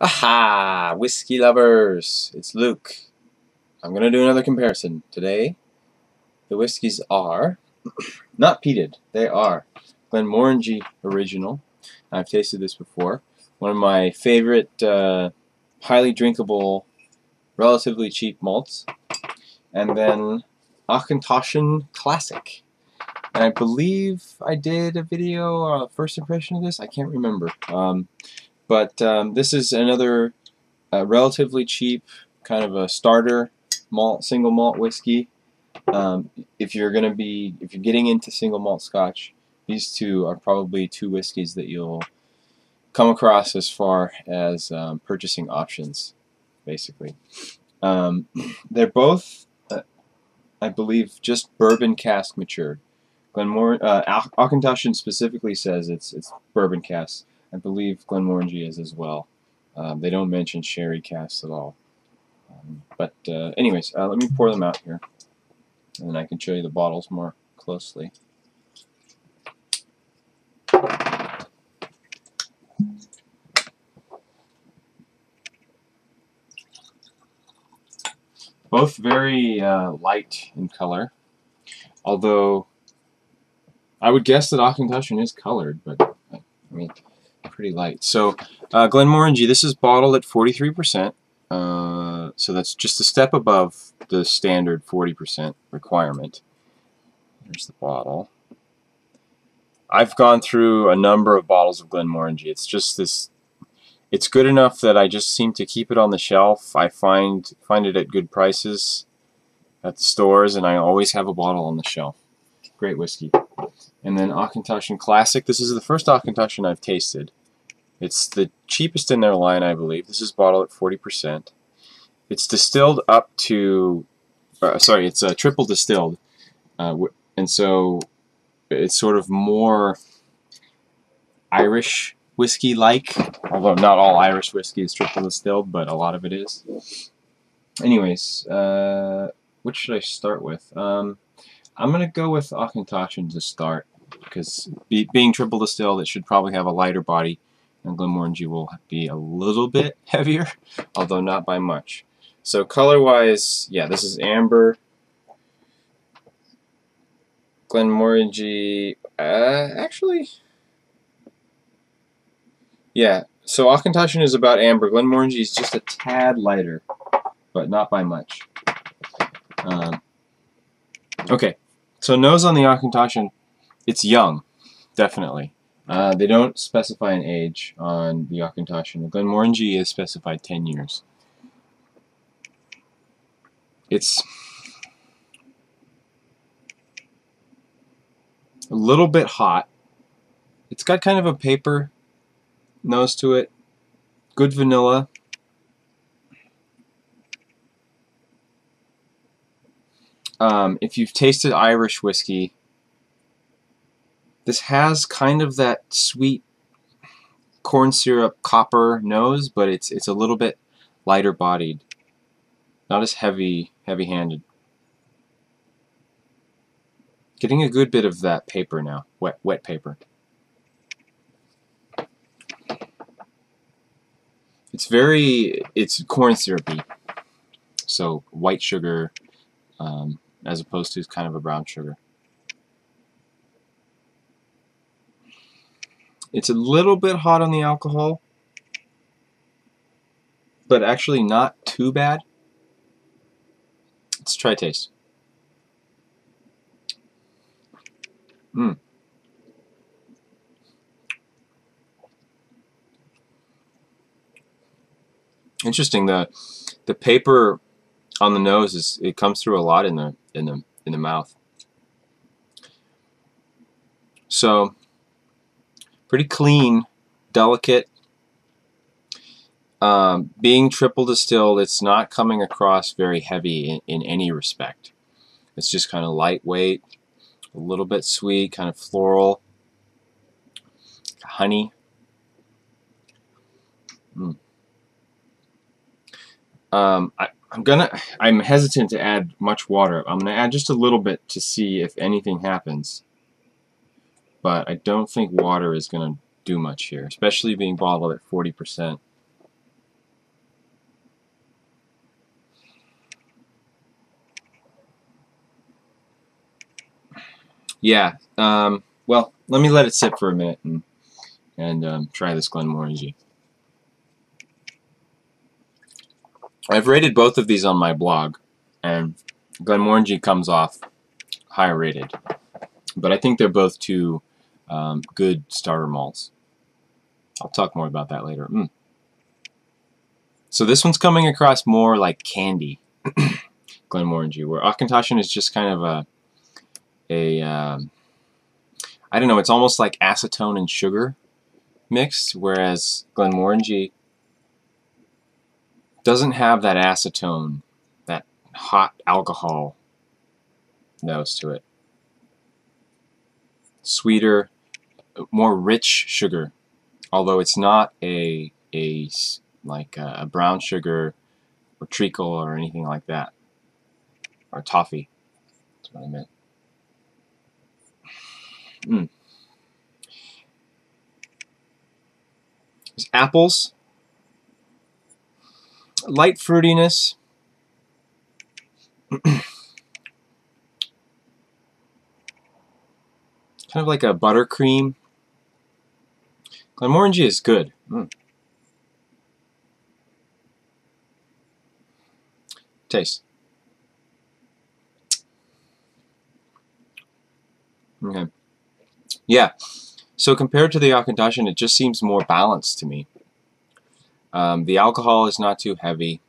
Aha! Whiskey lovers! It's Luke. I'm going to do another comparison. Today, the whiskeys are not peated. They are Glenmorangie Original. I've tasted this before. One of my favorite highly drinkable, relatively cheap malts. And then Auchentoshan Classic. And I believe I did a video or a first impression of this. I can't remember. But this is another relatively cheap kind of a starter malt, single malt whiskey. If you're getting into single malt Scotch, these two are probably two whiskeys that you'll come across as far as purchasing options, basically. They're both, I believe, just bourbon cask matured. Auchentoshan specifically says it's bourbon cask. I believe Glenmorangie is as well. They don't mention sherry casks at all. Anyways, let me pour them out here, and then I can show you the bottles more closely. Both very light in color, although I would guess that Auchentoshan is colored, but I mean, pretty light. So Glenmorangie, this is bottled at 43%, so that's just a step above the standard 40% requirement. Here's the bottle. I've gone through a number of bottles of Glenmorangie. It's just this. It's good enough that I just seem to keep it on the shelf. I find it at good prices at the stores, and I always have a bottle on the shelf. Great whiskey. And then Auchentoshan Classic. This is the first Auchentoshan I've tasted. It's the cheapest in their line, I believe. This is bottled at 40%. It's distilled up to, it's triple distilled, and so it's sort of more Irish whiskey-like, although not all Irish whiskey is triple distilled, but a lot of it is. Anyways, what should I start with? I'm going to go with Auchentoshan to start, because being triple distilled, it should probably have a lighter body, and Glenmorangie will be a little bit heavier, although not by much. So color-wise, yeah, this is amber. Glenmorangie, actually, yeah, so Auchentoshan is about amber. Glenmorangie is just a tad lighter, but not by much. Okay, so nose on the Auchentoshan, it's young, definitely. They don't specify an age on the Auchentoshan. The Glenmorangie is specified 10 years. It's a little bit hot. It's got kind of a paper nose to it. Good vanilla. If you've tasted Irish whiskey, this has kind of that sweet corn syrup copper nose, but it's a little bit lighter bodied. Not as heavy-handed. Getting a good bit of that paper now, wet paper. It's corn syrupy, so white sugar as opposed to kind of a brown sugar. It's a little bit hot on the alcohol, but actually not too bad. Let's try taste. Interesting. The paper on the nose it comes through a lot in the mouth. So pretty clean, delicate. Being triple distilled, it's not coming across very heavy in any respect. It's just kind of lightweight, a little bit sweet, kind of floral, honey. I'm hesitant to add much water. I'm gonna add just a little bit to see if anything happens, but I don't think water is gonna do much here, especially being bottled at 40%. Yeah. Well, let me let it sit for a minute and try this Glenmorangie. I've rated both of these on my blog, and Glenmorangie comes off higher rated. But I think they're both two good starter malts. I'll talk more about that later. So this one's coming across more like candy, Glenmorangie, where Auchentoshan is just kind of I don't know, it's almost like acetone and sugar mixed, whereas Glenmorangie doesn't have that acetone, that hot alcohol nose to it. Sweeter, more rich sugar, although it's not like a brown sugar or treacle or anything like that, or toffee. That's what I meant. There's apples, light fruitiness, kind of like a buttercream. Glenmorangie is good. Taste. Okay. Yeah. So compared to the Auchentoshan, it just seems more balanced to me. The alcohol is not too heavy.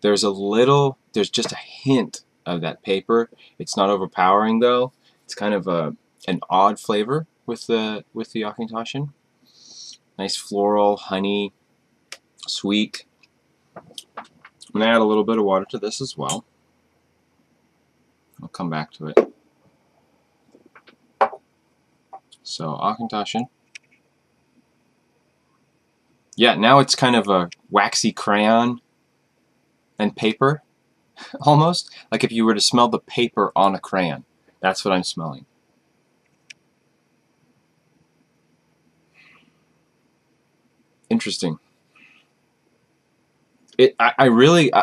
There's just a hint of that paper. It's not overpowering though. It's kind of an odd flavor with the Auchentoshan. Nice floral, honey, sweet. I'm gonna add a little bit of water to this as well. I'll come back to it. So Auchentoshan. Yeah, now it's kind of a waxy crayon and paper, almost. Like if you were to smell the paper on a crayon. That's what I'm smelling. Interesting.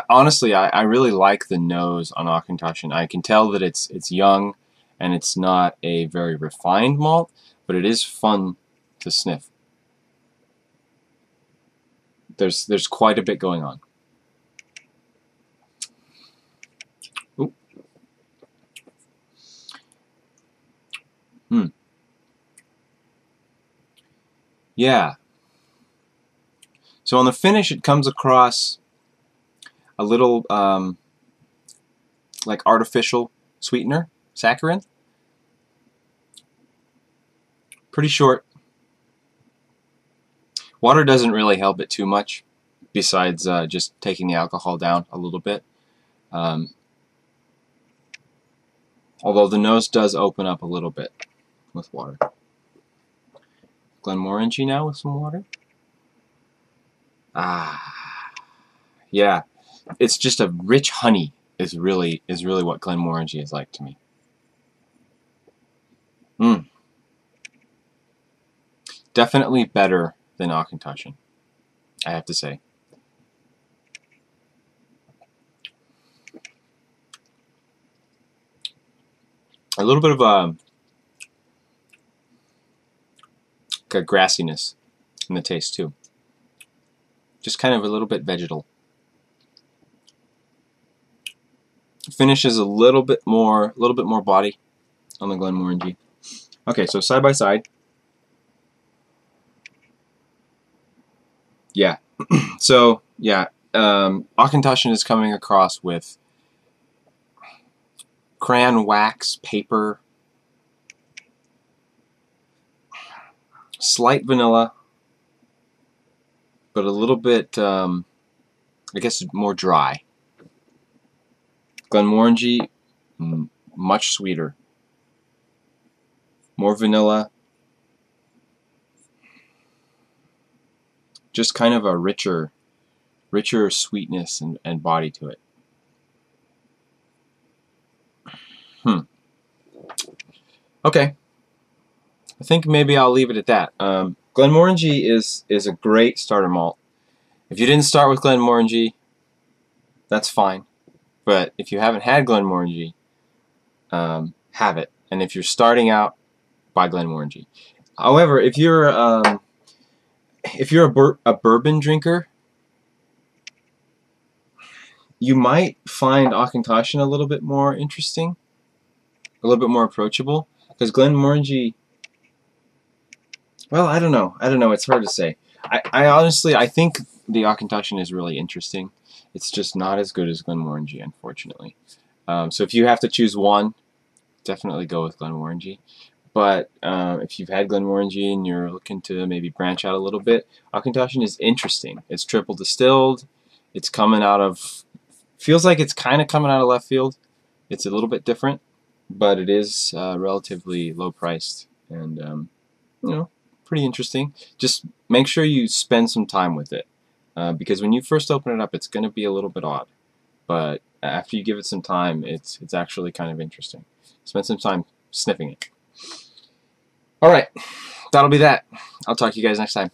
Honestly, I really like the nose on Auchentoshan. I can tell that it's young and it's not a very refined malt, but it is fun to sniff. There's quite a bit going on. Ooh. Yeah. So on the finish, it comes across a little like artificial sweetener, saccharin. Pretty short. Water doesn't really help it too much, besides just taking the alcohol down a little bit. Although the nose does open up a little bit with water. Glenmorangie now with some water. Yeah, it's just a rich honey is really what Glenmorangie is like to me. Definitely better than Auchentoshan, I have to say. A little bit of a grassiness in the taste too. Just kind of a little bit vegetal. Finish is a little bit more body on the Glenmorangie. Okay, so side by side. Yeah. So yeah, Auchentoshan is coming across with crayon wax, paper, slight vanilla, but a little bit, I guess, more dry. Glenmorangie, much sweeter, more vanilla, just kind of a richer sweetness and body to it. Okay, I think maybe I'll leave it at that. Glenmorangie is a great starter malt. If you didn't start with Glenmorangie, that's fine. But if you haven't had Glenmorangie, have it And if you're starting out, buy Glenmorangie. However, if you're a bourbon drinker, you might find Auchentoshan a little bit more interesting, a little bit more approachable, because Glenmorangie, well, I don't know. It's hard to say. I honestly, I think the Auchentoshan is really interesting. It's just not as good as Glenmorangie, unfortunately. So if you have to choose one, definitely go with Glenmorangie. But if you've had Glenmorangie and you're looking to maybe branch out a little bit, Auchentoshan is interesting. It's triple distilled. It's coming out of, feels like it's kind of coming out of left field. It's a little bit different, but it is relatively low priced and you know, pretty interesting. Just make sure you spend some time with it because when you first open it up, it's going to be a little bit odd. But after you give it some time, it's actually kind of interesting. Spend some time sniffing it. Alright, that'll be that. I'll talk to you guys next time.